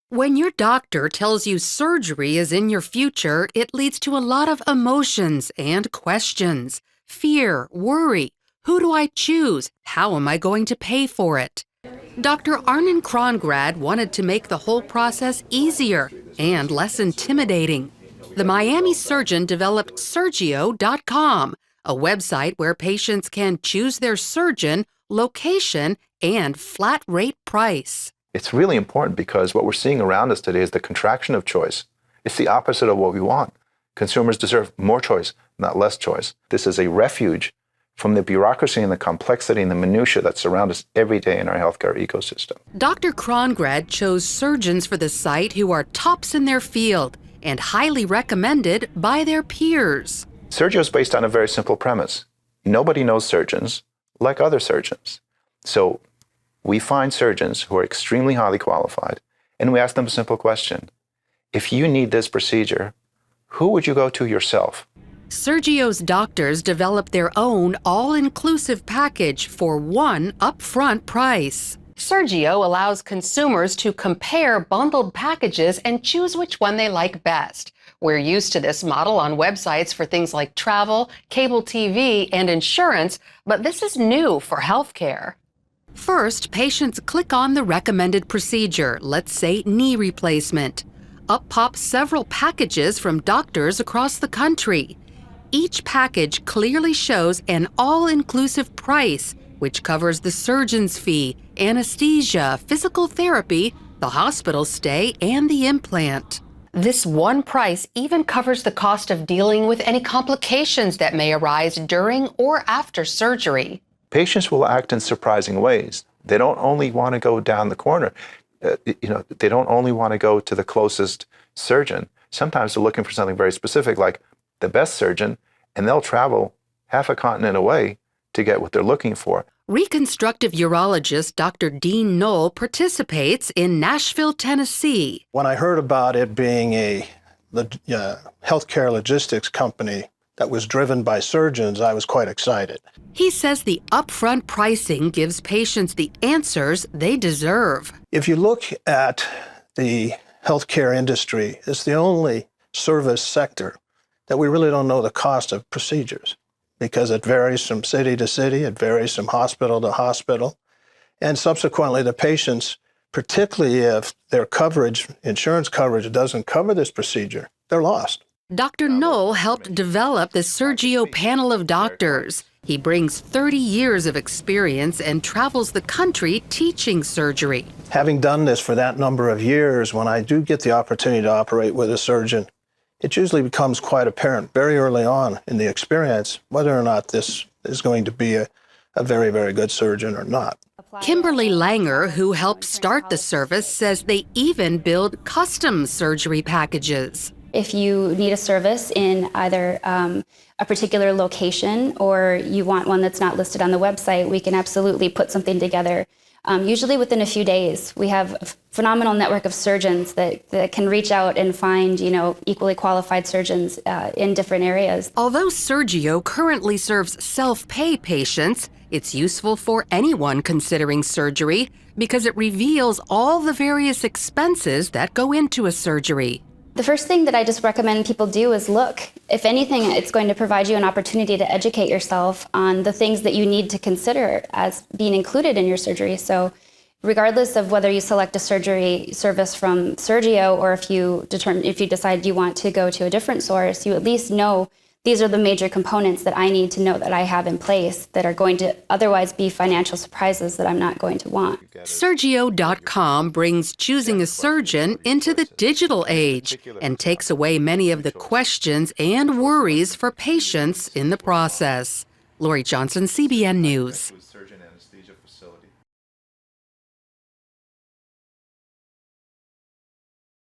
When your doctor tells you surgery is in your future, it leads to a lot of emotions and questions. Fear, worry. Who do I choose? How am I going to pay for it? Dr. Arnon Krongrad wanted to make the whole process easier and less intimidating. The Miami surgeon developed Sergio.com, a website where patients can choose their surgeon, location, and flat rate price. It's really important because what we're seeing around us today is the contraction of choice. It's the opposite of what we want. Consumers deserve more choice, not less choice. This is a refuge from the bureaucracy and the complexity and the minutiae that surround us every day in our healthcare ecosystem. Dr. Krongrad chose surgeons for the site who are tops in their field and highly recommended by their peers. Sergio is based on a very simple premise. Nobody knows surgeons like other surgeons. So we find surgeons who are extremely highly qualified, and we ask them a simple question. If you need this procedure, who would you go to yourself? Sergio's doctors develop their own all-inclusive package for one upfront price. Sergio allows consumers to compare bundled packages and choose which one they like best. We're used to this model on websites for things like travel, cable TV, and insurance, but this is new for healthcare. First, patients click on the recommended procedure, let's say knee replacement. Up pop several packages from doctors across the country. Each package clearly shows an all-inclusive price, which covers the surgeon's fee, anesthesia, physical therapy, the hospital stay, and the implant. This one price even covers the cost of dealing with any complications that may arise during or after surgery. Patients will act in surprising ways. They don't only want to go down the corner. They don't only want to go to the closest surgeon. Sometimes they're looking for something very specific, like the best surgeon, and they'll travel half a continent away to get what they're looking for. Reconstructive urologist Dr. Dean Knoll participates in Nashville, Tennessee. When I heard about it being a healthcare logistics company that was driven by surgeons, I was quite excited. He says the upfront pricing gives patients the answers they deserve. If you look at the healthcare industry, it's the only service sector that we really don't know the cost of procedures because it varies from city to city, it varies from hospital to hospital, and subsequently the patients, particularly if their coverage, insurance coverage doesn't cover this procedure, they're lost. Dr. Knoll helped develop the Sergio panel of doctors. He brings 30 years of experience and travels the country teaching surgery. Having done this for that number of years, when I do get the opportunity to operate with a surgeon, it usually becomes quite apparent very early on in the experience whether or not this is going to be a very, very good surgeon or not. Kimberly Langer, who helped start the service, says they even build custom surgery packages. If you need a service in either a particular location or you want one that's not listed on the website, we can absolutely put something together. Usually within a few days. We have a phenomenal network of surgeons that can reach out and find, equally qualified surgeons in different areas. Although Sergio currently serves self-pay patients, it's useful for anyone considering surgery because it reveals all the various expenses that go into a surgery. The first thing that I just recommend people do is look. If anything, it's going to provide you an opportunity to educate yourself on the things that you need to consider as being included in your surgery. So regardless of whether you select a surgery service from Sergio or if you decide you want to go to a different source, you at least know these are the major components that I need to know that I have in place that are going to otherwise be financial surprises that I'm not going to want. Sergio.com brings choosing a surgeon into the digital age and takes away many of the questions and worries for patients in the process. Lori Johnson, CBN News.